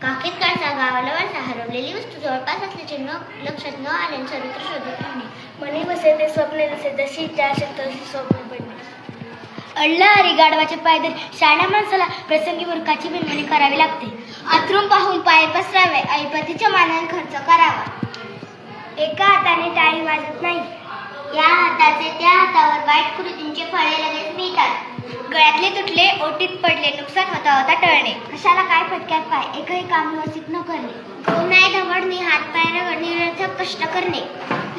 काखेत काढता गावाला वळता हरवलेली वस्तू जवळपास असल्याचे लक्षात न आल्याने सर्वत्र शोधत राहणे. मनी बसे ते स्वप्ने नसे जशी त्या तशी स्वप्न पडणे. अडलं हरी गाढवाचे पाय धरी शहाण्या माणसाला प्रसंगी मूर्खाची बिनवणी करावी लागते. अंथरूण पाहून पाय पसरावे ऐपतीच्या मानाने खर्च करावा. एका हाताने टाळी वाजत नाही. या हाताचे त्या हातावर वाईट कृतींचे फळे लगेच मिळतात. गळ्यातले तुटले ओटीत पडले नुकसान होता होता टळणे. कशाला काय फटक्यात पाय एकही काम व्यवस्थित न करणे. गहू नाही दमडणे हात पाय रगडणे निरर्थक कष्ट करणे.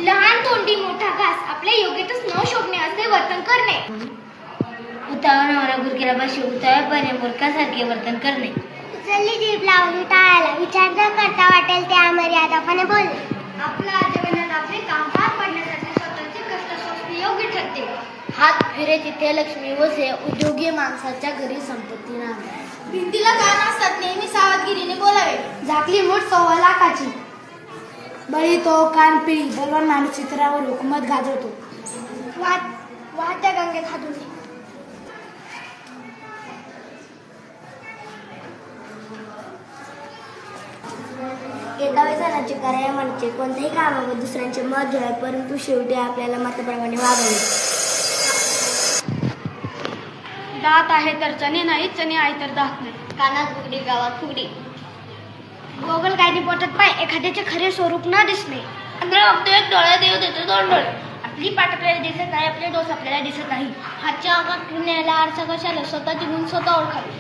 लहान तोंडी मोठा घास आपल्या योग्यतच न शोभणे असे वर्तन करणे. उतावळा नवरा गुरकीला बशी उतावळपणे मूर्खासारखे वर्तन करणे. उचलली जीभ लावली टाळायला विचार न करता वाटेल ते अमर्यादापणे बोलणे. आपल्या आजोबांना आपले काम पार पडण्यासाठी स्वतःचे कष्ट सोसणे योग्य ठरते. हात फिरे तिथे लक्ष्मी वसे उद्योगी माणसाच्या घरी संपत्ती नाही. भिंतीला कान असतात नेहमी सावधगिरीने बोलावे. झाकली मूठ 1.25 लाखाची बळी तो कान पिळी बलवान माणूस इतरावर हुकूमत गाजवतो. वाहत्या गंगेत हात धुणे. एका व्यसनाचे करायला म्हणते कोणत्याही कामावर दुसऱ्यांचे मत घ्यावे परंतु शेवटी आपल्याला मताप्रमाणे वागावे. दात आहे तर चणे नाही चणे आहे तर दात नाही. कानात फुगडी गावात फुगडी. गोगल गायनी पोटात पाय एखाद्याचे खरे स्वरूप न दिसणे. एक डोळे देव देतो 2 डोळे. आपली पाठ आपल्याला दिसत नाही आपले डोस आपल्याला दिसत नाही. हातच्या आगात न्यायला आरसा कशाला स्वतःची गुण स्वतः ओळखावे.